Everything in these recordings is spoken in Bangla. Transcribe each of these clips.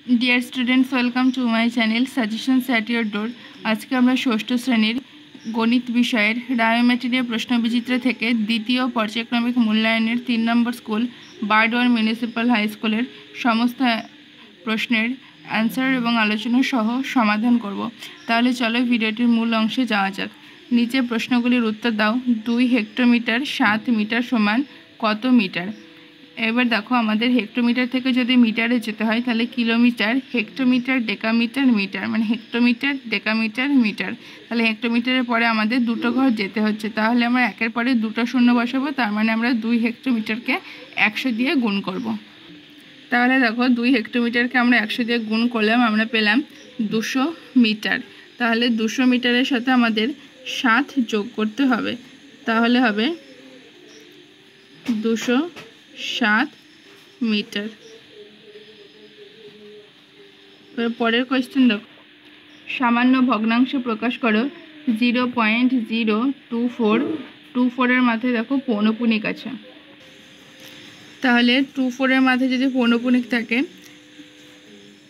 Deer students, welcome to my channel suggestions at your door. আজকে আমরা ষষ্ঠ শ্রেণীর গণিত বিষয়ের রায়োমেটেরিয়া প্রশ্নবিচিত্র থেকে দ্বিতীয় পর্যায়ক্রমিক মূল্যায়নের 3 নম্বর স্কুল বারডোয়ার মিউনিসিপ্যাল হাই স্কুলের সমস্ত প্রশ্নের অ্যান্সার এবং আলোচনা সহ সমাধান করব। তাহলে চলো ভিডিওটির মূল অংশে যাওয়া যাক। নিচে প্রশ্নগুলির উত্তর দাও। 2 হেক্টোমিটার 7 মিটার সমান কত মিটার? এবার দেখো, আমাদের হেক্টোমিটার থেকে যদি মিটারে যেতে হয় তাহলে কিলোমিটার, হেক্টোমিটার, ডেকামিটার, মিটার, মানে হেক্টোমিটার, ডেকামিটার, মিটার। তাহলে হেক্টোমিটারের পরে আমাদের দুটো ঘর যেতে হচ্ছে, তাহলে আমরা একের পরে দুটো শূন্য বসাবো, তার মানে আমরা 2 হেক্টোমিটারকে 100 দিয়ে গুণ করব। তাহলে দেখো, 2 হেক্টোমিটারকে আমরা 100 দিয়ে গুণ করলাম, আমরা পেলাম 200 মিটার। তাহলে 200 মিটারের সাথে আমাদের 7 যোগ করতে হবে, তাহলে হবে 207 মিটার। পরের কোয়েশ্চেন দেখো, সামান্য ভগ্নাংশ প্রকাশ করো। 0.024 এর মাথায় দেখো পৌনপুনিক আছে। তাহলে 24 এর মাথায় যদি পৌনপুনিক থাকে,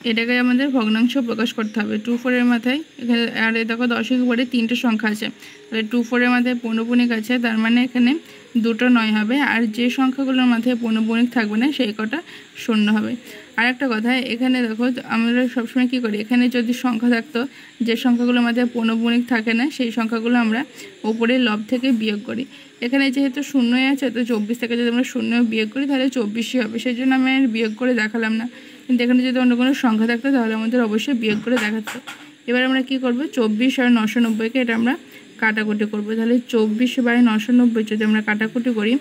এটাকে আমাদের ভগ্নাংশ প্রকাশ করতে হবে। 24 এর মাথায় এখানে আর দেখো 10-এর উপরে 3টে সংখ্যা আছে, তাহলে 24 এর মাথায় পৌনপুনিক আছে, তার মানে এখানে 2টো 9 হবে, আর যে সংখ্যাগুলোর মাথায় পৌনপুনিক থাকবে না সেই কটা শূন্য হবে। আর একটা কথা, এখানে দেখো আমরা সবসময় কী করি, এখানে যদি সংখ্যা থাকতো, যে সংখ্যাগুলোর মাথায় পৌনপুনিক থাকে না সেই সংখ্যাগুলো আমরা উপরে লব থেকে বিয়োগ করি। এখানে যেহেতু শূন্যই আছে, তো 24 থেকে যদি আমরা শূন্য বিয়োগ করি তাহলে 24ই হবে, সেই জন্য আমি বিয়োগ করে দেখালাম না। কিন্তু এখানে যদি অন্য কোনো সংখ্যা থাকতো তাহলে আমাদের অবশ্যই বিয়োগ করে দেখাতো। এবার আমরা কি করব, 24 আর 990কে এটা আমরা কাটাকুটি করব। তাহলে 24/990 যদি আমরা কাটাকুটি করি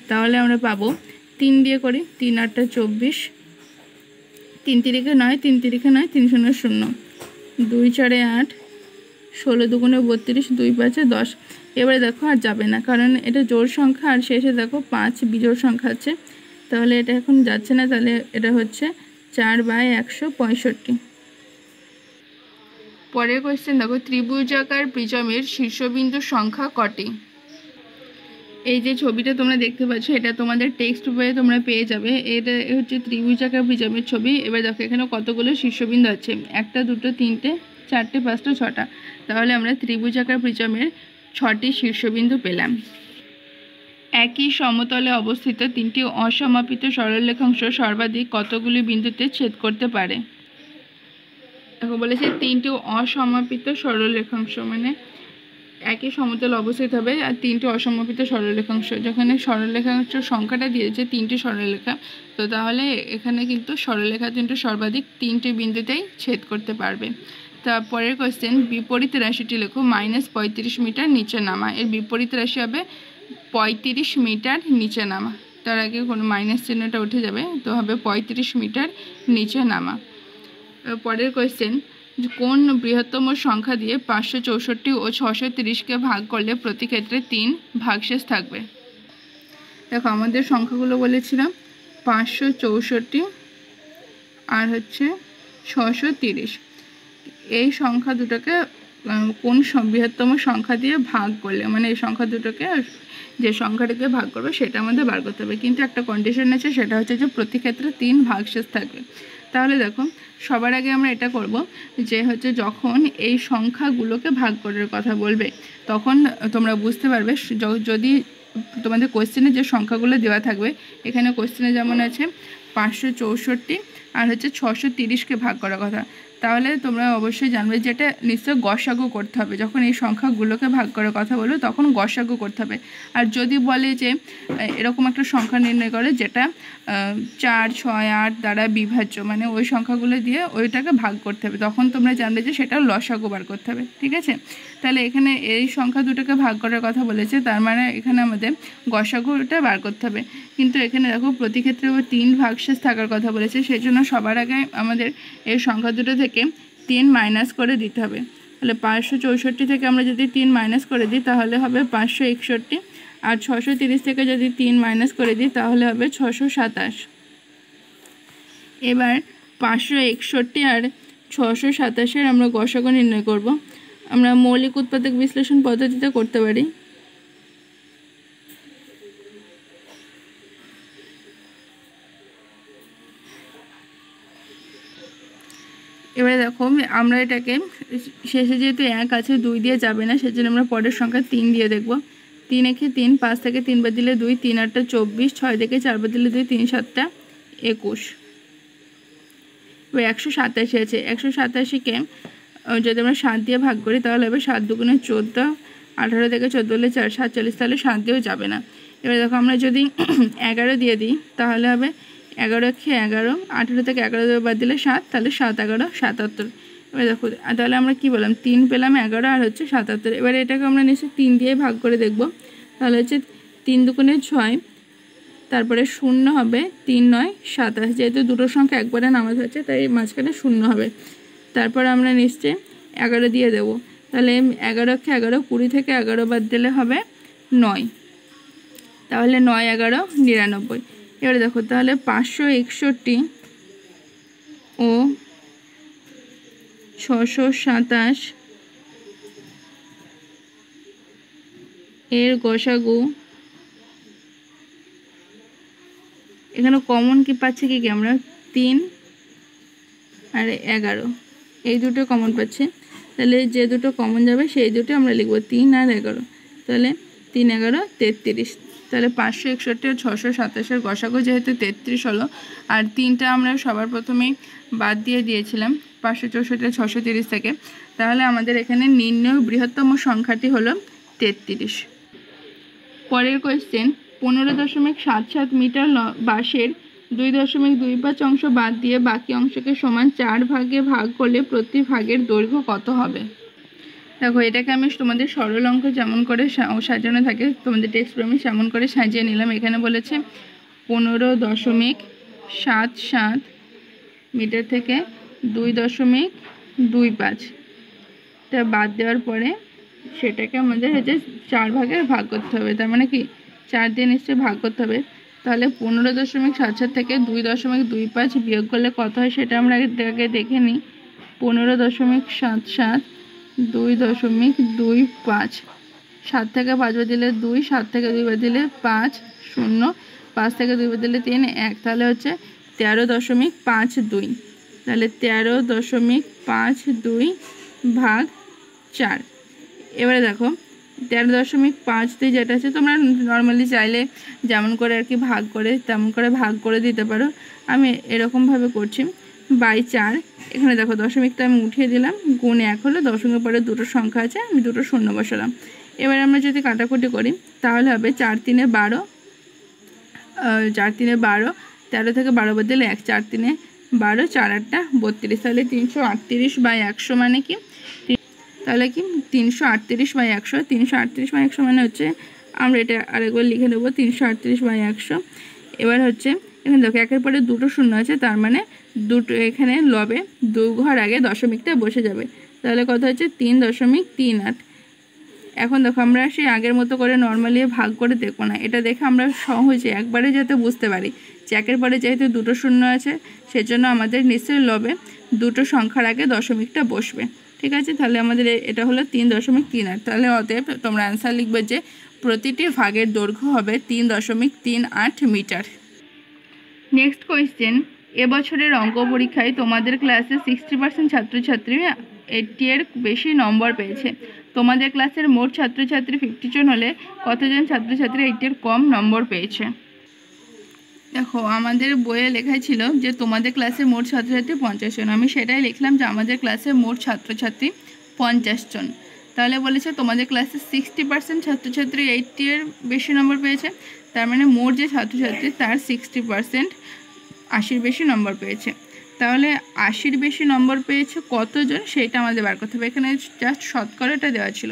তাহলে আমরা পাবো 3 দিয়ে করি, 3 8 24, 3 তিরিখে 9, 3 তিরিখে 9, 3 0 0, 2 4 8, 16 2 32, 2 5 10। এবারে দেখো আর যাবে না, কারণ এটা জোড় সংখ্যা আর শেষে দেখো 5 বিজোড় সংখ্যা আছে, তাহলে এটা এখন যাচ্ছে না। তাহলে এটা হচ্ছে 4/165। পরের কোয়েশ্চেন দেখো, ত্রিভুজাকার প্রিজমের শীর্ষবিন্দুর সংখ্যা কটি? এই যে ছবিটা তোমরা দেখতে পাচ্ছ, এটা তোমাদের টেক্সট বইয়ে তোমরা পেয়ে যাবে। এটা হচ্ছে ত্রিভুজাকার প্রিজমের ছবি। এবার দেখো এখানে কতগুলো শীর্ষবিন্দু আছে, 1 2 3 4 5 6টা। তাহলে আমরা ত্রিভুজাকার প্রিজমের 6টি শীর্ষবিন্দু পেলাম। একই সমতলে অবস্থিত 3টি অসমাপিত সরলরেখাংশ সর্বাধিক কতগুলি বিন্দুতে ছেদ করতে পারে? দেখো বলেছে 3টি অসমাপিত সরলরেখাংশ, মানে একই সমতল অবস্থিত হবে আর 3টি অসমাপিত সরলরেখাংশ। যেখানে সরলরেখাংশ সংখ্যাটা দিয়েছে 3টি সরলরেখা, তো তাহলে এখানে কিন্তু সরলরেখা 3টি সর্বাধিক 3টি বিন্দুতেই ছেদ করতে পারবে। তারপরের কোয়েশ্চেন, বিপরীত রাশিটি লেখো। -35 মিটার নিচে নামা। এর বিপরীত রাশি হবে 35 মিটার নিচে নামা। তার আগে কোনো মাইনাস চিহ্নটা উঠে যাবে, তো হবে 35 মিটার নিচে নামা। পরের কোয়েশ্চেন, কোন বৃহত্তম সংখ্যা দিয়ে 564 ও 630কে ভাগ করলে প্রতি ক্ষেত্রে 3 ভাগশেষ থাকবে? দেখো আমাদের সংখ্যাগুলো বলেছিলাম 564 আর হচ্ছে 630। এই সংখ্যা দুটোকে কোন বৃহত্তম সংখ্যা দিয়ে ভাগ করলে, মানে এই সংখ্যা দুটোকে যে সংখ্যাটাকে ভাগ করবে সেটা আমাদের বার করতে হবে, কিন্তু একটা কন্ডিশন আছে, সেটা হচ্ছে যে প্রতি ক্ষেত্রে 3 ভাগশেষ থাকবে। তাহলে দেখো সবার আগে আমরা এটা করব যে হচ্ছে যখন এই সংখ্যাগুলোকে ভাগ করার কথা বলবে তখন তোমরা বুঝতে পারবে, যদি তোমাদের কোয়েশ্চেনে যে সংখ্যাগুলো দেওয়া থাকবে, এখানে কোয়েশ্চেনে যেমন আছে 564 আর হচ্ছে 630কে ভাগ করার কথা, তাহলে তোমরা অবশ্যই জানবে যে এটা নিশ্চয় গসাগু করতে হবে। যখন এই সংখ্যাগুলোকে ভাগ করার কথা বলবে তখন গসাগু করতে হবে। আর যদি বলে যে এরকম একটা সংখ্যা নির্ণয় করে যেটা 4 6 8 দ্বারা বিভাজ্য, মানে ওই সংখ্যাগুলো দিয়ে ওইটাকে ভাগ করতে হবে, তখন তোমরা জানবে যে সেটা লসাগু বার করতে হবে। ঠিক আছে, তাহলে এখানে এই সংখ্যা দুটোকে ভাগ করার কথা বলেছে, তার মানে এখানে আমাদের গসাগুটা বার করতে হবে। কিন্তু এখানে দেখো প্রতি ক্ষেত্রে 3 ভাগশেষ থাকার কথা বলেছে, সেই জন্য সবার আগে আমাদের এই সংখ্যা দুটো থেকে 3 মাইনাস করে দিতে হবে। তাহলে 564 থেকে আমরা যদি 3 মাইনাস করে দিই তাহলে হবে 561, আর 630 থেকে যদি 3 মাইনাস করে দিই তাহলে হবে 627। এবার 561 আর 627-এর আমরা গসাগু নির্ণয় করব। আমরা মৌলিক উৎপাদক বিশ্লেষণ পদ্ধতিতে করতে পারি। এবারে দেখো আমরা এটাকে শেষে যেহেতু 1 আছে 2 দিয়ে যাবে না, সেজন্য আমরা পরের সংখ্যা 3 দিয়ে দেখব। 3 একে 3, 5 থেকে 3 বাদ দিলে 2, 3 8 24, 6 থেকে 4 বাদ দিলে 2, 3 7 21। এবার 187 আছে, 187কে যদি আমরা 7 দিয়ে ভাগ করি তাহলে হবে 7 দুগুণে 14, 18 থেকে 14 হলে 4, 47, তাহলে 7 দিয়েও যাবে না। এবার দেখো আমরা যদি 11 দিয়ে দিই তাহলে হবে 11 একে 11, 18 থেকে 11 বাদ দিলে 7, তাহলে 7 11 77। এবার দেখো তাহলে আমরা কি বললাম 3 পেলাম, 11 আর হচ্ছে 77। এবারে এটাকে আমরা নিশ্চয়ই 3 দিয়ে ভাগ করে দেখব। তাহলে হচ্ছে 3 দুগুণে 6, তারপরে 0 হবে, 3 9 27, যেহেতু দুটো সংখ্যা একবারে নামাজ হচ্ছে তাই মাঝখানে 0 হবে। তারপর আমরা নিশ্চয়ই 11 দিয়ে দেব। তাহলে 11 কে 11, 20 থেকে 11 বাদ দিলে হবে 9, তাহলে 9 11 99। এবারে দেখো তাহলে 561 ও 627 এর গসাগু, এখানে কমন কি পাচ্ছি কি আমরা 3 আর 11, এই দুটো কমন পাচ্ছি। তাহলে যে দুটো কমন যাবে সেই দুটো আমরা লিখব 3 আর 11। তাহলে 3 11 33। তাহলে 561 আর 627 গসাগু যেহেতু 33 হলো, আর 3টা আমরা সবার প্রথমেই বাদ দিয়ে দিয়েছিলাম 564 আর 630 থেকে, তাহলে আমাদের এখানে নির্ণয় বৃহত্তম সংখ্যাটি হলো 33। পরের কোয়েশ্চেন, 15.77 মিটার বাঁশের 2.25 অংশ বাদ দিয়ে বাকি অংশকে সমান 4 ভাগে ভাগ করলে প্রতি ভাগের দৈর্ঘ্য কত হবে? দেখো এটাকে আমি তোমাদের সরল অঙ্ক যেমন করে সাজানো থাকে তোমাদের টেক্সট বইয়ে সেমন করে সাজিয়ে নিলাম। এখানে বলেছে 15.77 মিটার থেকে 2.25 টা বাদ দেওয়ার পরে সেটাকে আমাদের হচ্ছে 4 ভাগে ভাগ করতে হবে। তার মানে কি 4 দিয়ে নিশ্চয়ই ভাগ করতে হবে। তাহলে 15.77 থেকে 2.25 বিয়োগ করলে কত হয় সেটা আমরা আগে দেখে নিই। 15.77 2.25, 7 থেকে 5 বাদ দিলে 2, 7 থেকে 2 বাদ দিলে 5, 0, 5 থেকে 2 বাদ দিলে 3, 1, তাহলে হচ্ছে 13.52। তাহলে 13.52 ভাগ 4। এবারে দেখো 13.52 যেটা আছে তোমরা নর্মালি চাইলে যেমন করে আর কি ভাগ করে তেমন করে ভাগ করে দিতে পারো। আমি এরকমভাবে করছি বাই 4। এখানে দেখো দশমিকটা আমি উঠিয়ে দিলাম, গুণ 1 হলো, দশমিকের পরে দুটো সংখ্যা আছে আমি দুটো শূন্য বসালাম। এবার আমরা যদি কাটাকুটি করি তাহলে হবে 4 3 12, 4 3 12, 13 থেকে 12 বাদ দিলে 1, 4 3 12, 4 8 32, তাহলে 338/100 মানে কি, তাহলে কি 338/100, 338/100 মানে হচ্ছে আমরা এটা আরেকবার লিখে দেবো 338/100। এবার হচ্ছে এখানে দেখো একের পরে দুটো শূন্য আছে, তার মানে দুটো এখানে লবে 2 ঘর আগে দশমিকটা বসে যাবে। তাহলে কত হচ্ছে 3.38। এখন দেখো আমরা সেই আগের মতো করে নর্মালি ভাগ করে দেখবো না, এটা দেখে আমরা সহজে একবারে যাতে বুঝতে পারি যে একের পরে যেহেতু দুটো শূন্য আছে সেজন্য আমাদের নিশ্চয়ই লবে দুটো সংখ্যার আগে দশমিকটা বসবে। ঠিক আছে, তাহলে আমাদের এটা হলো 3.38। তাহলে অতএব তোমরা অ্যান্সার লিখবে যে প্রতিটি ভাগের দৈর্ঘ্য হবে 3.38 মিটার। নেক্সট কোয়েশ্চেন, এবছরের অঙ্ক পরীক্ষায় তোমাদের ক্লাসে 60% ছাত্রছাত্রী 80 এর বেশি নম্বর পেয়েছে। তোমাদের ক্লাসের মোট ছাত্রছাত্রী 50 জন হলে কতজন ছাত্রছাত্রী 80 এর কম নম্বর পেয়েছে? দেখো আমাদের বইয়ে লেখা ছিল যে তোমাদের ক্লাসে মোট ছাত্রছাত্রী 50 জন, আমি সেটাই লিখলাম যে আমাদের ক্লাসে মোট ছাত্রছাত্রী 50 জন। তাহলে বলেছে তোমাদের ক্লাসে 60% ছাত্রছাত্রী 80 এর বেশি নম্বর পেয়েছে, তার মানে মোট যে ছাত্রছাত্রী তার 60% 80 বেশি নম্বর পেয়েছে। তাহলে 80 বেশি নম্বর পেয়েছে কতজন সেটা আমাদের বার করতে হবে। এখানে জাস্ট শতকরাটা দেওয়া ছিল,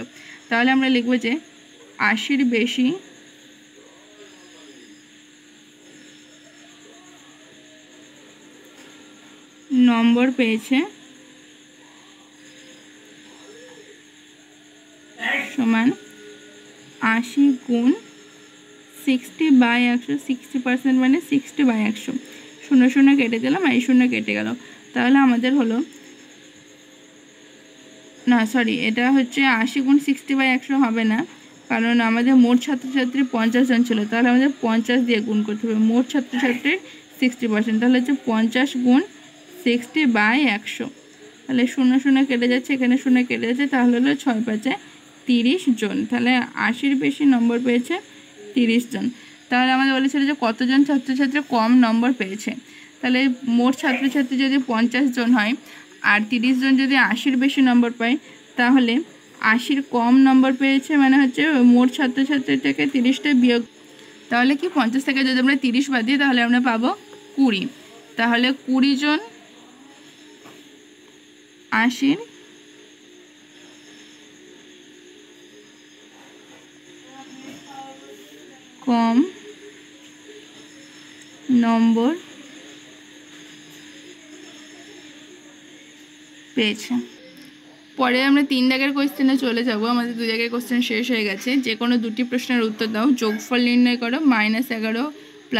তাহলে আমরা লিখব যে 80 বেশি নম্বর পেয়েছে সমান 80 গুণ 60/100। 60% মানে 60/100, 0 0 কেটে দিলাম, এই 0 কেটে গেল। তাহলে আমাদের হলো না সরি, এটা হচ্ছে 80 গুণ 60/100 হবে না, কারণ আমাদের মোট ছাত্রছাত্রী 50 জন ছিল। তাহলে আমাদের 50 দিয়ে গুণ করতে হবে মোট ছাত্রছাত্রীর 60%। তাহলে হচ্ছে 50 গুণ 60/100। তাহলে 0 0 কেটে যাচ্ছে, এখানে 0 কেটে যাচ্ছে, তাহলে হলো 6 5 30 জন। তাহলে 80-র বেশি নম্বর পেয়েছে 30 জন। তাহলে আমাদের বলেছিল যে কতজন ছাত্রছাত্রী কম নম্বর পেয়েছে। তাহলে মোট ছাত্রছাত্রী যদি 50 জন হয় আর 30 জন যদি 80-র বেশি নম্বর পায়, তাহলে 80-র কম নম্বর পেয়েছে মানে হচ্ছে মোট ছাত্রছাত্রী থেকে 30টা বিয়োগ, তাহলে কি 50 থেকে যদি আমরা 30 বাদ দিই তাহলে আমরা পাবো 20। তাহলে 20 জন 80-র কম নম্বর পেয়েছে। পরে আমরা 3 দাগের কোয়েশ্চেনে চলে যাব। আমাদের 2 দাগের কোয়েশ্চেন শেষ হয়ে গেছে। যে কোনো 2টি প্রশ্নের উত্তর দাও। যোগফল নির্ণয় করো -11 +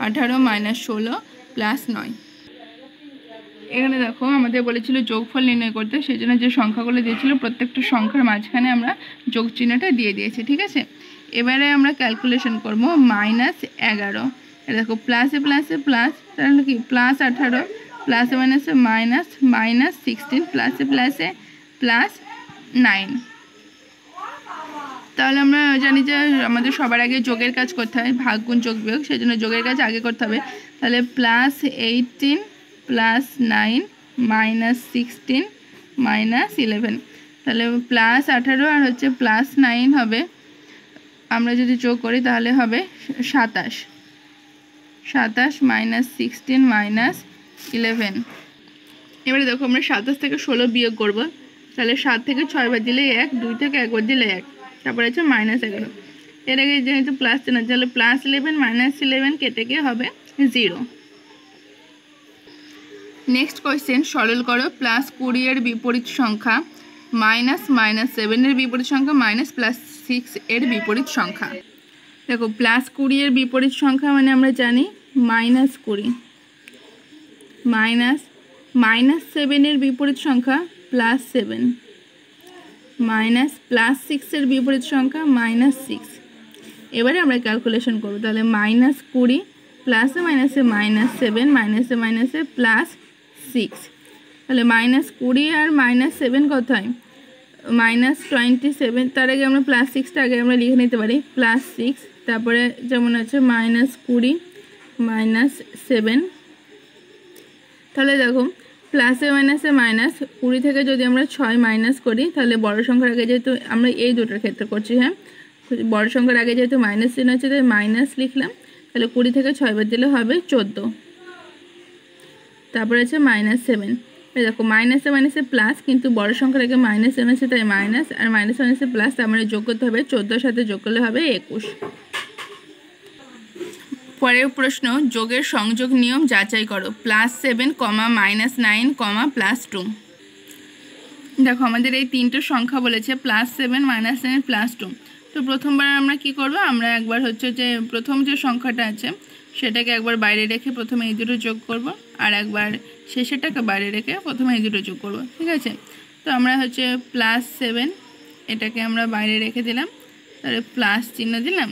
18 -16 + 9। এখানে দেখো আমাদের বলেছিল যোগফল নির্ণয় করতে, সেই জন্য যে সংখ্যাগুলো দিয়েছিল প্রত্যেকটা সংখ্যার মাঝখানে আমরা যোগ চিহ্নটা দিয়ে দিয়েছি। ঠিক আছে, এবারে আমরা ক্যালকুলেশন করব -11। এটা দেখো প্লাসে প্লাসে প্লাস, তাহলে কি +18, প্লাসে মাইনাসে মাইনাস, -16, প্লাসে প্লাসে +9। তাহলে আমরা জানি যে আমাদের সবার আগে যোগের কাজ করতে হয়, ভাগ গুণ যোগ বিয়োগ, সেই জন্য যোগের কাজ আগে করতে হবে। তাহলে +18 + 9 -16 -11, তাহলে +18 আর হচ্ছে +9 হবে, আমরা যদি যোগ করি তাহলে হবে 27 -16 -11। এবারে দেখো আমরা 27 থেকে 16 বিয়োগ করব। তাহলে 7 থেকে 6 বার দিলে 1, 2 থেকে 1 বার দিলে 1, তারপরে আছে -11। এর আগে যেহেতু প্লাস চিহ্ন, তাহলে +11 -11 কেটে গিয়ে হবে 0। নেক্সট কোয়েশ্চেন, সরল করো +20 এর বিপরীত সংখ্যা -7 এর বিপরীত সংখ্যা -+6 এর বিপরীত সংখ্যা। দেখো +20 এর বিপরীত সংখ্যা মানে আমরা জানি -20, -7 এর বিপরীত সংখ্যা +7, -+6 এর বিপরীত সংখ্যা -6। এবারে আমরা ক্যালকুলেশন করব। তাহলে -20 প্লাসে মাইনাসে -7, মাইনাসে মাইনাসে +6, তাহলে -20 আর -7 কত হয়? -27। তার আগে আমরা +6টা আগে আমরা লিখে নিতে পারি, +6, তারপরে যেমন আছে -20 -7। তাহলে দেখো প্লাসে মাইনাসে মাইনাস, 20 থেকে যদি আমরা 6 মাইনাস করি তাহলে বড় সংখ্যার আগে, যেহেতু আমরা এই দুটোর ক্ষেত্রে করছি, হ্যাঁ বড় সংখ্যার আগে যেহেতু মাইনাস চিহ্ন আছে তাই মাইনাস লিখলাম। তাহলে 20 থেকে 6 বাদ দিলে হবে 14, তারপরে আছে -7। দেখো মাইনাসে মাইনাসে প্লাস, কিন্তু বড় সংখ্যার আগে মাইনাস চিহ্ন আছে তাই মাইনাস, আর মাইনাস মাইনাসে প্লাস, তার মানে যোগ করতে হবে 14-এর সাথে যোগ করলে হবে 21। পরের প্রশ্ন, যোগের সংযোগ নিয়ম যাচাই করো +7, -9, +2। দেখো আমাদের এই 3টে সংখ্যা বলেছে +7, -9, +2। তো প্রথমবার আমরা কি করব, আমরা একবার হচ্ছে যে প্রথম যে সংখ্যাটা আছে সেটাকে একবার বাইরে রেখে প্রথমে এই দুটো যোগ করব, আর একবার শেষেরটাকে বাইরে রেখে প্রথমে এই দুটো যোগ করব। ঠিক আছে, তো আমরা হচ্ছে +7 এটাকে আমরা বাইরে রেখে দিলাম, তাহলে প্লাস চিহ্ন দিলাম।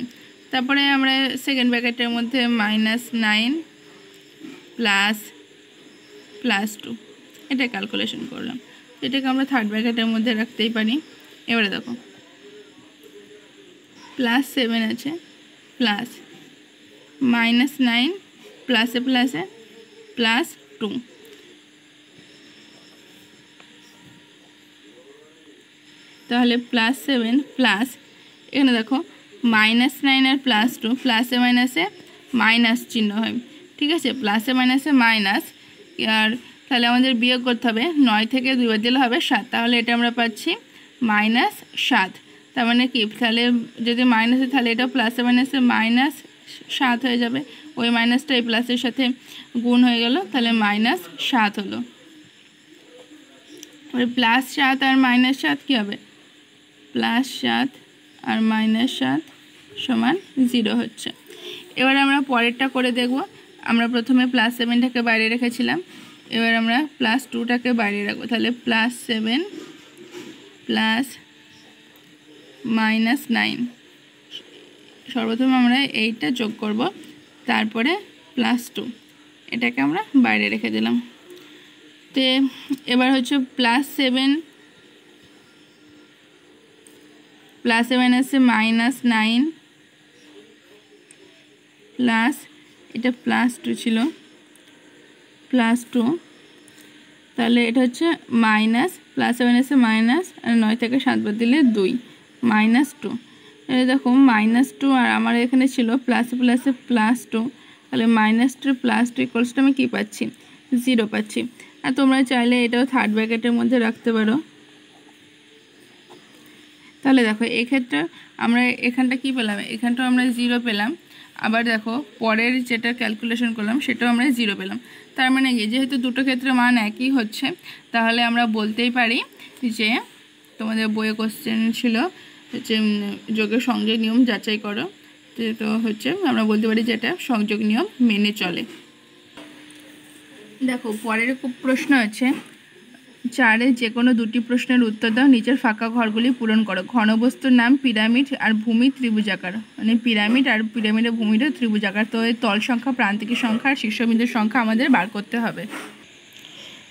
তারপরে আমরা সেকেন্ড ব্র্যাকেটের মধ্যে -9 +2 এটা ক্যালকুলেশন করলাম। এটাকে আমরা থার্ড ব্র্যাকেটের মধ্যে রাখতেই পারি। এবারে দেখো +7 আছে, প্লাস -9 প্লাসে প্লাসে +2, তাহলে +7 প্লাস, এখানে দেখো -9 আর +2 প্লাসে মাইনাসে মাইনাস চিহ্ন হয়। ঠিক আছে, প্লাসে মাইনাসে মাইনাস, আর তাহলে আমাদের বিয়োগ করতে হবে, 9 থেকে 2 বার দিলে হবে 7, তাহলে এটা আমরা পাচ্ছি -7। তার মানে কি, তাহলে যদি মাইনাসে তাহলে এটা প্লাসে মাইনাসে -7 হয়ে যাবে, ওই মাইনাসটা এই প্লাসের সাথে গুণ হয়ে গেল, তাহলে -7 হলো। তাহলে +7 আর -7 কী হবে, +7 আর -7 = 0 হচ্ছে। এবার আমরা পরেরটা করে দেখব। আমরা প্রথমে +7টাকে বাইরে রেখেছিলাম, এবার আমরা +2টাকে বাইরে রাখবো। তাহলে +7 প্লাস -9, সর্বপ্রথম আমরা এইটা যোগ করব, তারপরে +2 এটাকে আমরা বাইরে রেখে দিলাম। তে এবার হচ্ছে +7 আছে -9 প্লাস এটা +2 ছিল +2, তাহলে এটা হচ্ছে মাইনাস +7 আছে মাইনাস, আর 9 থেকে 7 বাদ দিলে 2 -2। তাহলে দেখো -2 আর আমার এখানে ছিল প্লাসে প্লাসে +2, তাহলে -2 +2 ইকুয়ালস টু আমি কী পাচ্ছি 0 পাচ্ছি। আর তোমরা চাইলে এটাও থার্ড ব্র্যাকেটের মধ্যে রাখতে পারো। তাহলে দেখো এক্ষেত্রে আমরা এখানটা কি পেলাম, এখানটাও আমরা 0 পেলাম, আবার দেখো পরের যেটা ক্যালকুলেশন করলাম সেটাও আমরা 0 পেলাম। তার মানে কি, যেহেতু দুটো ক্ষেত্রে মান একই হচ্ছে, তাহলে আমরা বলতেই পারি যে তোমাদের বইয়ে কোশ্চেন ছিল হচ্ছে যোগের সংযোগ নিয়ম যাচাই করো, তো হচ্ছে আমরা বলতে পারি যে এটা সংযোগ নিয়ম মেনে চলে। দেখো পরের প্রশ্ন আছে 4 যে কোনো দুটি প্রশ্নের উত্তর দাও, নিচের ফাঁকা ঘরগুলি পূরণ করো। ঘনবস্তুর নাম পিরামিড আর ভূমি ত্রিভুজাকার, মানে পিরামিড আর পিরামিডের ভূমিটা ত্রিভুজাকার। তো এই তল সংখ্যা, প্রান্তিকের সংখ্যা আর শীর্ষবিন্দুর সংখ্যা আমাদের বার করতে হবে।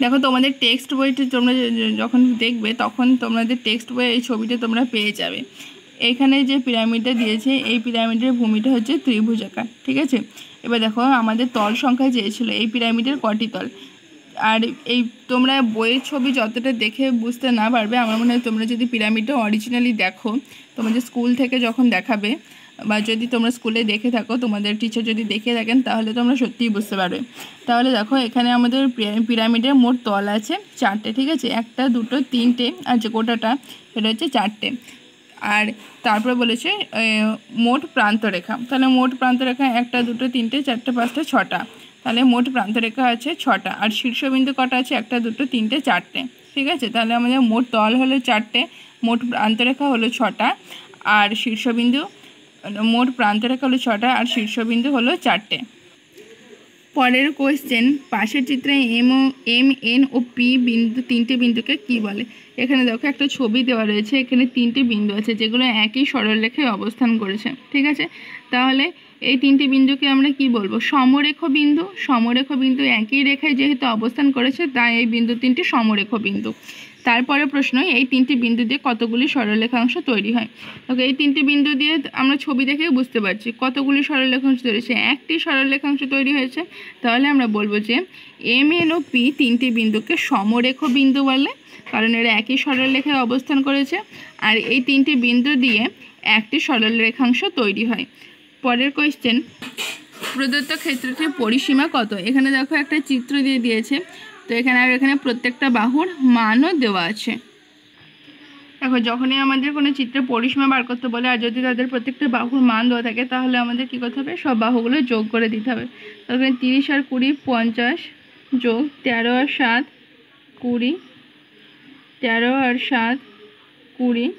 দেখো তোমাদের টেক্সট বইটি তোমরা যখন দেখবে তখন তোমাদের টেক্সট বইয়ে এই ছবিটা তোমরা পেয়ে যাবে। এইখানে যে পিরামিডটা দিয়েছে এই পিরামিডের ভূমিটা হচ্ছে ত্রিভুজাকার, ঠিক আছে। এবার দেখো আমাদের তল সংখ্যা চেয়েছিল এই পিরামিডের কটি তল, আর এই তোমরা বইয়ের ছবি যতটা দেখে বুঝতে না পারবে, আমার মনে হয় তোমরা যদি পিরামিডটা অরিজিনালি দেখো, তোমাদের স্কুল থেকে যখন দেখাবে বা যদি তোমরা স্কুলে দেখে থাকো, তোমাদের টিচার যদি দেখে থাকেন, তাহলে তোমরা সত্যিই বুঝতে পারবে। তাহলে দেখো এখানে আমাদের পিরামিডের মোট তল আছে 4টে, ঠিক আছে, 1 2 3টে, আর যে গোটাটা সেটা হচ্ছে 4টে। আর তারপরে বলেছে মোট প্রান্তরেখা, তাহলে মোট প্রান্তরেখা 1 2 3 4 5 6টা, তাহলে মোট প্রান্তরেখা আছে 6টা। আর শীর্ষবিন্দু কটা আছে 1 2 3 4টে, ঠিক আছে। তাহলে আমাদের মোট তল হলো 4টে, মোট প্রান্তরেখা হলো 6টা, আর শীর্ষবিন্দু মোট প্রান্তরেখা হলো 6টা, আর শীর্ষবিন্দু হলো 4টে। পরের কোয়েশ্চেন, পাশের চিত্রে এম এন ও পি বিন্দু 3টে বিন্দুকে কি বলে। এখানে দেখো একটা ছবি দেওয়া রয়েছে, এখানে 3টে বিন্দু আছে যেগুলো একই সরলরেখায় অবস্থান করেছে, ঠিক আছে। তাহলে এই 3টে বিন্দুকে আমরা কি বলবো, সমরেখ বিন্দু। সমরেখ বিন্দু একই রেখায় যেহেতু অবস্থান করেছে, তাই এই বিন্দু 3টি সমরেখ বিন্দু। তারপরে প্রশ্ন, এই 3টি বিন্দু দিয়ে কতগুলি সরলরেখাংশ তৈরি হয়। ওকে, এই 3টি বিন্দু দিয়ে আমরা ছবি দেখেই বুঝতে পারছি কতগুলি সরলরেখাংশ তৈরি হয়েছে, একটি সরলরেখাংশ তৈরি হয়েছে। তাহলে আমরা বলবো যে এম এন ও পি 3টি বিন্দুকে সমরেখ বিন্দু বলে, কারণ এরা একই সরলরেখায় অবস্থান করেছে, আর এই 3টি বিন্দু দিয়ে একটি সরলরেখাংশ তৈরি হয়। পরের কোয়েশ্চেন, প্রদত্ত ক্ষেত্রটির পরিসীমা কত। এখানে দেখো একটা চিত্র দিয়ে দিয়েছে, তো এখানে প্রত্যেকটা বাহুর মানও দেওয়া আছে। দেখো যখনই আমাদের কোনো চিত্রের পরিসীমা বার করতে বলে, আর যদি তাদের প্রত্যেকটা বাহুর মান দেওয়া থাকে, তাহলে আমাদের কী করতে হবে, সব বাহুগুলো যোগ করে দিতে হবে। তখন 30 আর 20 50 যোগ 13 আর 7 20, 13 আর 7 20,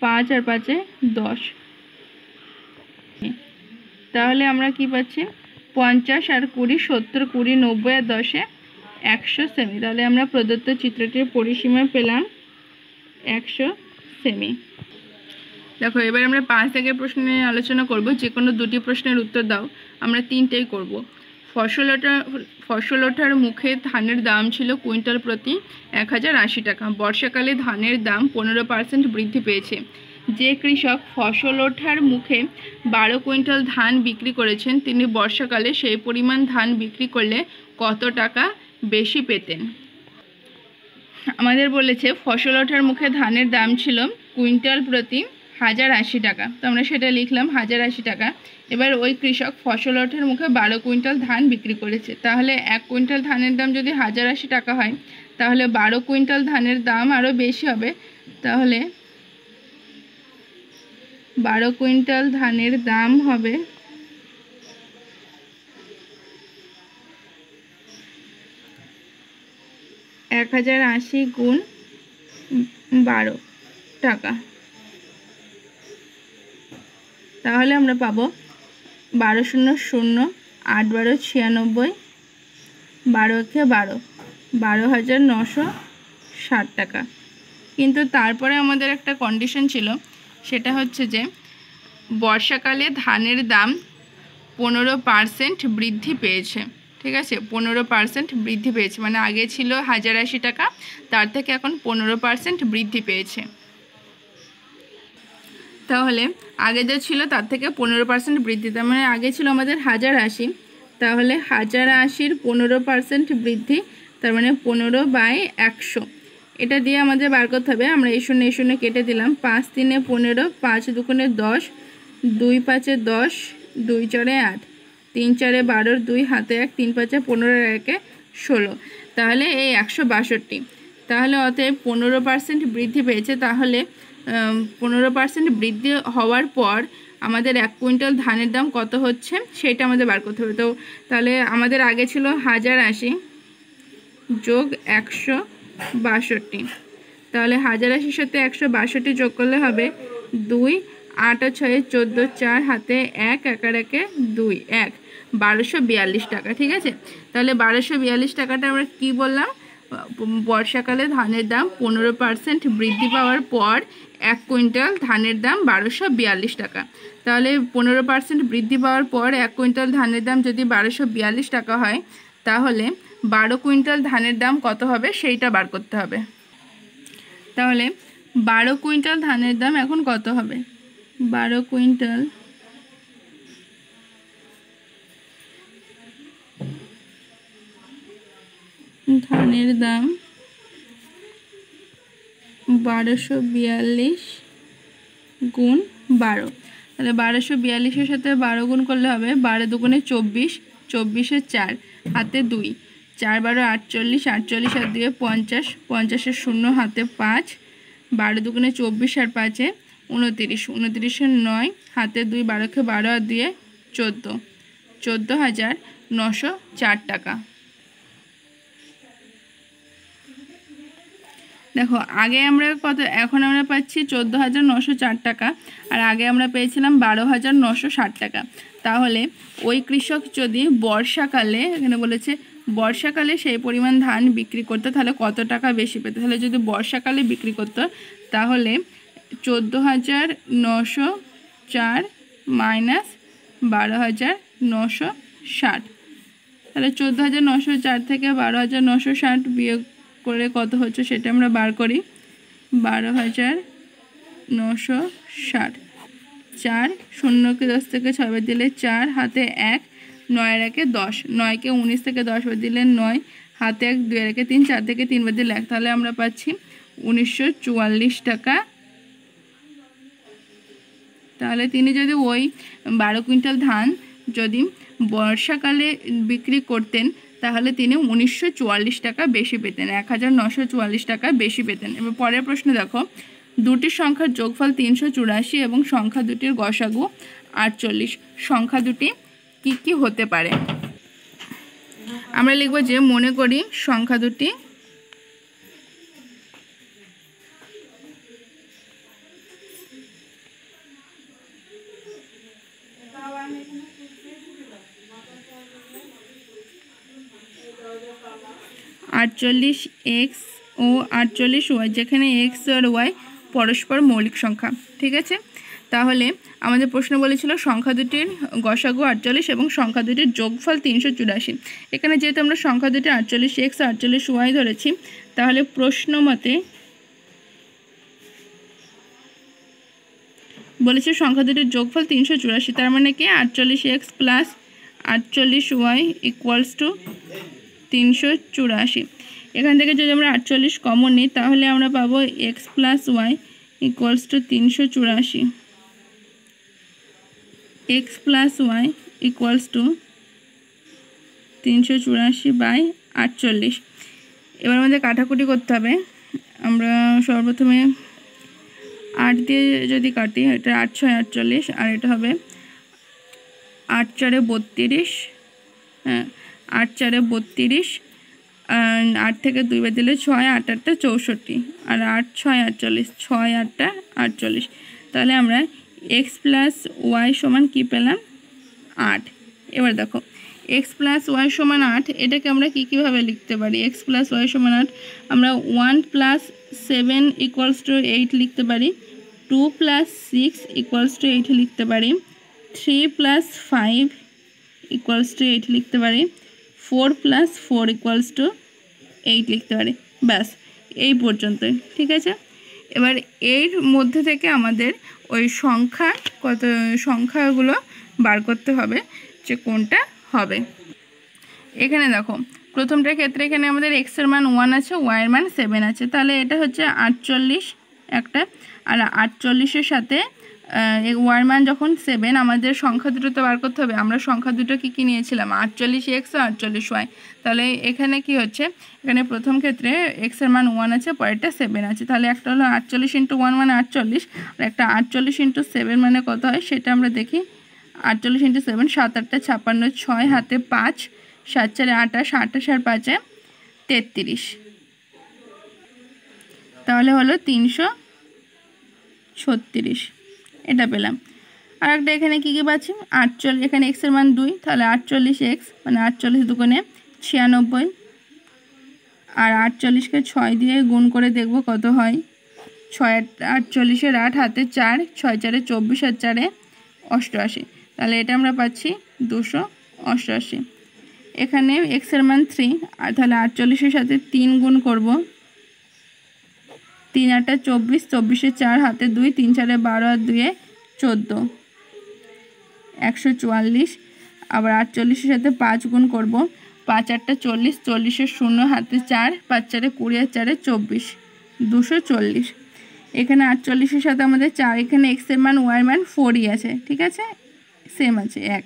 5 আর 5 10। তাহলে আমরা কি পাচ্ছি, 50 আর 20 70, 20 90 আর 10 100 সেমি। তাহলে আমরা প্রদত্ত চিত্রটির পরিসীমা পেলাম 100 সেমি। দেখো এবার আমরা 5 দাগের প্রশ্ন নিয়ে আলোচনা করব। যে কোনো দুটি প্রশ্নের উত্তর দাও, আমরা 3টেই করব। ফসল ওঠার মুখে ধানের দাম ছিল কুইন্টাল প্রতি 1080 টাকা। বর্ষাকালে ধানের দাম 15% বৃদ্ধি পেয়েছে। যে কৃষক ফসল ওঠার মুখে 12 কুইন্টাল ধান বিক্রি করেছেন, তিনি বর্ষাকালে সেই পরিমাণ ধান বিক্রি করলে কত টাকা বেশি পেতেন। আমাদের বলেছে ফসল ওঠার মুখে ধানের দাম ছিল কুইন্টাল প্রতি 1080 টাকা, তো আমরা সেটা লিখলাম 1080 টাকা। এবার ওই কৃষক ফসল ওঠার মুখে 12 কুইন্টাল ধান বিক্রি করেছে, তাহলে 1 কুইন্টাল ধানের দাম যদি 1080 টাকা হয়, তাহলে 12 কুইন্টাল ধানের দাম আরও বেশি হবে। তাহলে 12 কুইন্টাল ধানের দাম হবে 1080 গুণ 12 টাকা। তাহলে আমরা পাবো 12 শূন্য শূন্য 8 12 96, 12 কে 12, 12,960 টাকা। কিন্তু তারপরে আমাদের একটা কন্ডিশন ছিল, সেটা হচ্ছে যে বর্ষাকালে ধানের দাম 15% বৃদ্ধি পেয়েছে। ঠিক আছে, 15% বৃদ্ধি পেয়েছে, মানে আগে ছিল 1080 টাকা, তার থেকে এখন 15% বৃদ্ধি পেয়েছে। তাহলে আগে যে ছিল তার থেকে 15% বৃদ্ধি, তার মানে আগে ছিল আমাদের 1080, তাহলে 1080-র 15% বৃদ্ধি, তার মানে 15/100। এটা দিয়ে আমাদের বার করতে হবে। আমরা এই শূন্য কেটে দিলাম, 5 3 15, 5 2 10, 2 5 10, 2 4 8, 3 4 12, 2 হাতে 1, 3 5 15, 1 16, তাহলে এই 162। তাহলে অতএব 15% বৃদ্ধি পেয়েছে। তাহলে 15% বৃদ্ধি হওয়ার পর আমাদের 1 কুইন্টাল ধানের দাম কত হচ্ছে সেটা আমাদের বার করতে হবে। তো তাহলে আমাদের আগে ছিল 1080 যোগ 162, তাহলে 1080-র সাথে 162 যোগ করলে হবে 2, 8 6 14, 4 হাতে 1, 1 1 2, 1, 1242 টাকা। ঠিক আছে, তাহলে 1242 টাকাটা আমরা কি বললাম, বর্ষাকালে ধানের দাম 15% বৃদ্ধি পাওয়ার পর 1 কুইন্টাল ধানের দাম 1242 টাকা। তাহলে 15% বৃদ্ধি পাওয়ার পর 1 কুইন্টাল ধানের দাম যদি 1242 টাকা হয়, তাহলে 12 কুইন্টাল ধানের দাম কত হবে সেইটা বার করতে হবে। তাহলে 12 কুইন্টাল ধানের দাম এখন কত হবে, 12 কুইন্টাল ধানের দাম 1242 গুণ 12, তাহলে 1242-এর সাথে 12 গুণ করলে হবে 12 দুগুণে 24, 24-এ 4 হাতে 2, 4 12 48, 48 আর 2 50, 50-এর 0 হাতে 5, 12 দুগুণে 24 আর 5-এ 29, 29-এর 9 হাতে 2, 12-কে 12 আর 2 14, 14,904 টাকা। দেখো আগে আমরা কত, এখন আমরা পাচ্ছি 14,904 টাকা, আর আগে আমরা পেয়েছিলাম 12,960 টাকা। তাহলে ওই কৃষক যদি বর্ষাকালে, এখানে বলেছে বর্ষাকালে সেই পরিমাণ ধান বিক্রি করতো তাহলে কত টাকা বেশি পেত। তাহলে যদি বর্ষাকালে বিক্রি করতো তাহলে 14,904 মাইনাস 12,960, তাহলে 14,904 থেকে 12,960 বিয়োগ করে কত হচ্ছে সেটা আমরা বার করি। 12,960, 4 0-কে 10 থেকে 6 বাদ দিলে 4 হাতে 1, 9 1 10, 9-কে 19 থেকে 10 বাদ দিলে 9 হাতে 1, 2 1 3, 4 থেকে 3 বাদ দিলে 1, তাহলে আমরা পাচ্ছি 1944 টাকা। তাহলে তিনি যদি ওই 12 কুইন্টাল ধান যদি বর্ষাকালে বিক্রি করতেন তাহলে তিনি 1944 টাকা বেশি পেতেন, 1944 টাকা বেশি পেতেন। এবার পরের প্রশ্ন দেখো, দুটি সংখ্যার যোগফল 384 এবং সংখ্যা দুটির গসাগু 48, সংখ্যা দুটি কি কি হতে পারে? আমরা লিখব যে মনে করি সংখ্যা দুটি আটচল্লিশ এক্স ও 48 ওয়াই, যেখানে এক্স আর ওয়াই পরস্পর মৌলিক সংখ্যা। ঠিক আছে, তাহলে আমাদের প্রশ্ন বলেছিল সংখ্যা দুটির গসাগু 48 এবং সংখ্যা দুটির যোগফল 384। এখানে যেহেতু আমরা সংখ্যা দুটি 48 এক্স 48 ওয়াই ধরেছি, তাহলে প্রশ্ন মতে বলেছে সংখ্যা দুটির যোগফল 384, তার মানে কি 48 x plus 48 y equals to 384। এখান থেকে যদি আমরা 48 কমন নিই তাহলে আমরা পাবো x plus y equals to 384, x plus y equals to 384/48। এবার আমাদের কাটাকুটি করতে হবে। আমরা সর্বপ্রথমে 8 দিয়ে যদি কাটি, এটা 8 6 48, আর এটা হবে 8 4 32, হ্যাঁ 8 4 32, 8 থেকে 2 বাদ দিলে 6, 8 8 64, আর 8 6 48, 6 8 48। তাহলে আমরা এক্স প্লাস ওয়াই সমান কী পেলাম? 8। এবার দেখো এক্স প্লাস ওয়াই সমান 8, এটাকে আমরা কীভাবে লিখতে পারি? এক্স প্লাস ওয়াই সমান 8 আমরা 1 + 7 = 8 লিখতে পারি, 2 + 6 = 8 লিখতে পারি, 3 + 5 = 8 লিখতে পারি, 4 + 4 = 8 লিখতে পারি। ব্যাস এই পর্যন্তই, ঠিক আছে। এবার এর মধ্যে থেকে আমাদের ওই সংখ্যাগুলো বার করতে হবে যে কোনটা হবে। এখানে দেখো প্রথমটার ক্ষেত্রে এখানে আমাদের এক্সের মান 1 আছে, ওয়াইয়ের মান 7 আছে, তাহলে এটা হচ্ছে 48 একটা। আর 48-এর সাথে ওয়াইয়ের মান যখন 7, আমাদের সংখ্যা দুটো তো বার করতে হবে। আমরা সংখ্যা দুটো কী নিয়েছিলাম, 48x আর 48y। তাহলে এখানে কি হচ্ছে, এখানে প্রথম ক্ষেত্রে এক্সের মান 1 আছে, পরেরটা 7 আছে। তাহলে একটা হলো 48 × 1 মানে 48, আর একটা 48 × 7 মানে কত হয় সেটা আমরা দেখি। 48 × 7 7 × 8 = 56, 6 হাতে 5, 7 × 4 = 28, 28 আর 5 = 33, তাহলে হলো 336, এটা পেলাম। আর একটা এখানে কী পাচ্ছি, 48, এখানে এক্সের মান 2, তাহলে 48x মানে 48 × 2 = 96, আর 48কে 6 দিয়ে গুণ করে দেখব কত হয়। 6 48-এর 8 হাতে 4, 6 × 4 = 24, আর 4 = 88, তাহলে এটা আমরা পাচ্ছি 288। এখানে এক্সের মান 3, আর তাহলে 48-এর সাথে 3 গুণ করব, 3 × 8 = 24, 24-এর 4 হাতে 2, 3 × 4 = 12, আর 2 = 14, 144। আবার 48-এর সাথে 5 গুণ করব, 5 × 8 = 40, 40-এর 0 হাতে 4, 5 × 4 = 20, আর 4 = 24, 240। এখানে 48-এর সাথে আমাদের 4, এখানে এক্সের মান ওয়াইয়ের মান 4ই আছে, ঠিক আছে, সেম আছে 1,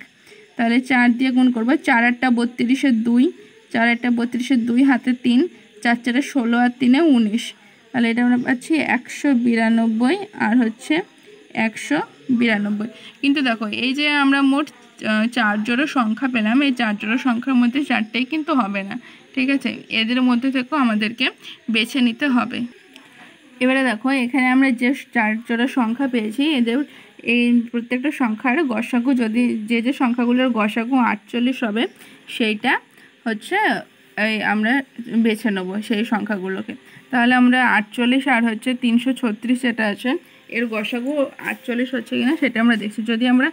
তাহলে 4 দিয়ে গুণ করব, 4 × 8 = 32-এর 2, 4 × 8 = 32-এর 2 হাতে 3, 4 × 4 = 16, আর 3 = 19, তাহলে এটা আমরা পাচ্ছি 192, আর হচ্ছে 192। কিন্তু দেখো এই যে আমরা মোট 4 জোড়া সংখ্যা পেলাম, এই 4 জোড়া সংখ্যার মধ্যে 4টাই কিন্তু হবে না, ঠিক আছে, এদের মধ্যে থেকেও আমাদেরকে বেছে নিতে হবে। এবারে দেখো এখানে আমরা যে 4 জোড়া সংখ্যা পেয়েছি, এদের এই প্রত্যেকটা সংখ্যার গসাগু, যদি যে সংখ্যাগুলোর গসাগু 48 হবে, সেইটা হচ্ছে আমরা বেছে নেব সেই সংখ্যাগুলোকে। তাহলে আমরা 48 আর হচ্ছে 336 যেটা আছে, এর গসাগু 48 হচ্ছে কিনা সেটা আমরা দেখছি। যদি আমরা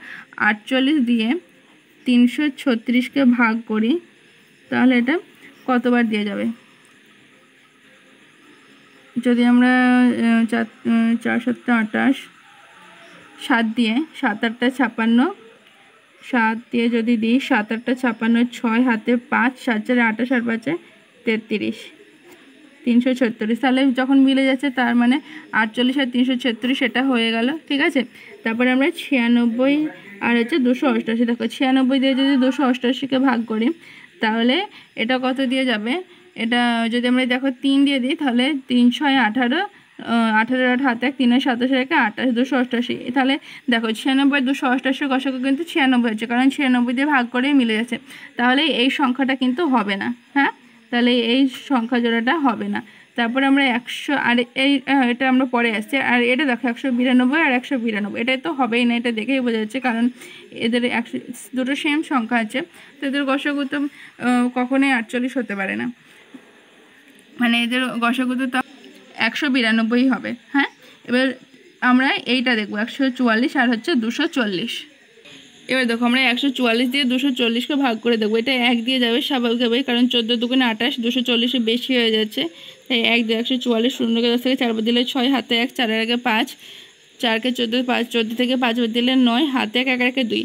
48 দিয়ে 336কে ভাগ করি, তাহলে এটা কতবার দিয়ে যাবে। যদি আমরা 4 × 7 = 28, 7 দিয়ে 7 × 8 = 56, 7 দিয়ে যদি দিই 7 × 8 = 56, 6 হাতে 5, 7 × 4 = 28, আর 5 = 33, 336। তাহলে যখন মিলে যাচ্ছে তার মানে 48 আর 336 সেটা হয়ে গেল, ঠিক আছে। তারপরে আমরা 96 আর হচ্ছে 288, দেখো 96 দিয়ে যদি 288কে ভাগ করি, তাহলে এটা কত দিয়ে যাবে। এটা যদি আমরা দেখো 3 দিয়ে দিই, তাহলে 3 × 6 = 18, 18 আর 8 হাতে 1, 3 × 7 = 28, 288। তাহলে দেখো 96 288 গসাগু কিন্তু 96 হচ্ছে, কারণ 96 দিয়ে ভাগ করেই মিলে যাচ্ছে। তাহলে এই সংখ্যাটা কিন্তু হবে না, হ্যাঁ, তাহলে এই সংখ্যা জোড়াটা হবে না। তারপরে আমরা 100, আর এটা আমরা পরে আসছি। আর এটা দেখো 192 আর 192, এটা তো হবেই না, এটা দেখেই বোঝা যাচ্ছে, কারণ এদের দুটো সেম সংখ্যা আছে, তো এদের গসাগু তো কখনোই 48 হতে পারে না, মানে এদের গসাগু তো 192 হবে। হ্যাঁ, এবার আমরা এইটা দেখবো 144 আর হচ্ছে 240। এবার দেখো আমরা 144 দিয়ে 240কে ভাগ করে দেবো, এটা 1 দিয়ে যাবে স্বাভাবিকভাবেই, কারণ 14 × 2 = 28, 240 বেশি হয়ে যাচ্ছে, তাই 1 দিয়ে 144, 0 কে 10 থেকে 4 বাদ দিলে 6, হাতে 1, 4 এর আগে 5, 4 কে 14, 5 14 থেকে 5 বাদ দিলে 9, হাতে 1, 1 এর আগে 2।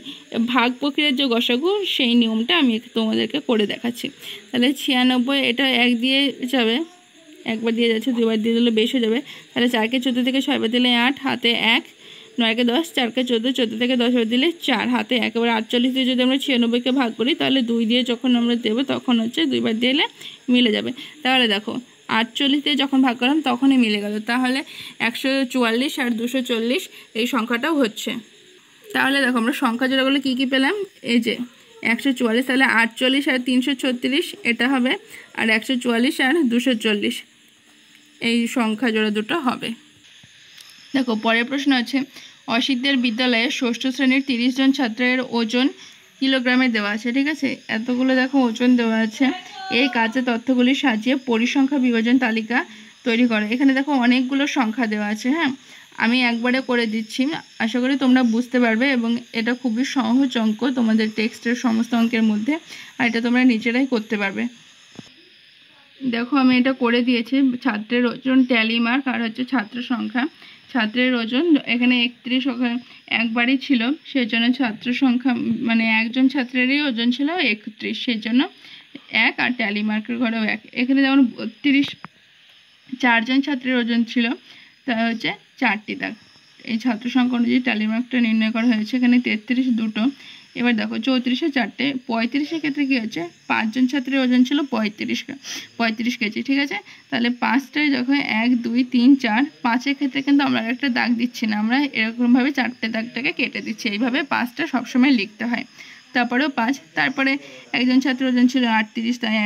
ভাগ প্রক্রিয়ার যে গসাগু সেই নিয়মটা আমি তোমাদেরকে করে দেখাচ্ছি। তাহলে 96, এটা 1 দিয়ে যাবে, একবার দিয়ে যাচ্ছে, 2বার দিয়ে দিলে বেশি হয়ে যাবে, তাহলে 4 কে 14 থেকে 6 বাদ দিলে 8, হাতে 1, 9 কে 10, 4 কে 14, 14 থেকে 10 বাদ দিলে 4, হাতে 1। এবার 48 দিয়ে যদি আমরা 96কে ভাগ করি, তাহলে 2 দিয়ে যখন আমরা দেবো তখন হচ্ছে 2বার দিলে মিলে যাবে। তাহলে দেখো 48 দিয়ে যখন ভাগ করলাম তখনই মিলে গেল, তাহলে 144 আর 240 এই সংখ্যাটাও হচ্ছে। তাহলে দেখো আমরা সংখ্যা জোড়াগুলো কী কী পেলাম, এই যে 144, তাহলে 48 আর 336 এটা হবে, আর 144 আর 240 এই সংখ্যা জোড়া দুটো হবে। দেখো পরের প্রশ্ন আছে, অসিতদের বিদ্যালয়ে ষষ্ঠ শ্রেণীর 30 জন ছাত্রের ওজন কিলোগ্রামে দেওয়া আছে, ঠিক আছে, এতগুলো দেখো ওজন দেওয়া আছে। এই কাজে তথ্যগুলি সাজিয়ে পরিসংখ্যা বিভাজন তালিকা তৈরি করে। এখানে দেখো অনেকগুলো সংখ্যা দেওয়া আছে, হ্যাঁ, আমি একবারে করে দিচ্ছি, আশা করি তোমরা বুঝতে পারবে। এবং এটা খুবই সহজ অঙ্ক তোমাদের টেক্সটের সমস্ত অঙ্কের মধ্যে, আর এটা তোমরা নিজেরাই করতে পারবে। দেখো আমি এটা করে দিয়েছি। ছাত্রের ওজন, ট্যালি মার্ক, আর হচ্ছে ছাত্র সংখ্যা। ছাত্রের ওজন এখানে 31, ওখানে একবারই ছিল, সেই জন্য ছাত্র সংখ্যা মানে একজন ছাত্রেরই ওজন ছিল 31, সেই জন্য 1, আর ট্যালি মার্কের ঘরেও 1। এখানে যেমন 32, 4 জন ছাত্রের ওজন ছিল, তা হচ্ছে 4টি দাগ। এই ছাত্র সংখ্যা অনুযায়ী ট্যালি মার্কটা নির্ণয় করা হয়েছে। এখানে 33 দুটো। এবার দেখো 34-এ 4টে, 35-এর ক্ষেত্রে কী হচ্ছে, 5 জন ছাত্রের ওজন ছিল 35 কেজি, ঠিক আছে। তাহলে 5টায় যখন 1, 2, 3, 4, 5-এর ক্ষেত্রে কিন্তু আমরা একটা দাগ দিচ্ছি না, আমরা এরকমভাবে 4টে দাগটাকে কেটে দিচ্ছি। এইভাবে 5টা সবসময় লিখতে হয়। তারপরেও 5, তারপরে একজন ছাত্রের ওজন ছিল 38, তাই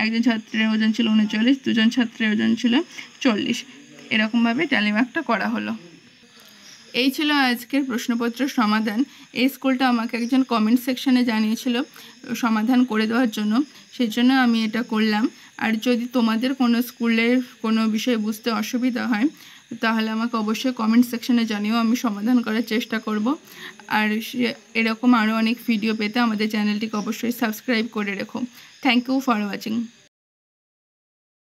একজন ছাত্রের ওজন ছিল 39, দুজন ছাত্রের ওজন ছিল 40। এরকমভাবে ট্যালি মার্কটা করা হলো। এই ছিল আজকের প্রশ্নপত্রের সমাধান। এই স্কুলটা আমাকে একজন কমেন্ট সেকশনে জানিয়েছিল সমাধান করে দেওয়ার জন্য, সেই জন্য আমি এটা করলাম। আর যদি তোমাদের কোনো স্কুলের কোনো বিষয় বুঝতে অসুবিধা হয় তাহলে আমাকে অবশ্যই কমেন্ট সেকশনে জানিও, আমি সমাধান করার চেষ্টা করব। আর এরকম আরও অনেক ভিডিও পেতে আমাদের চ্যানেলটিকে অবশ্যই সাবস্ক্রাইব করে রেখো। Thank you for watching.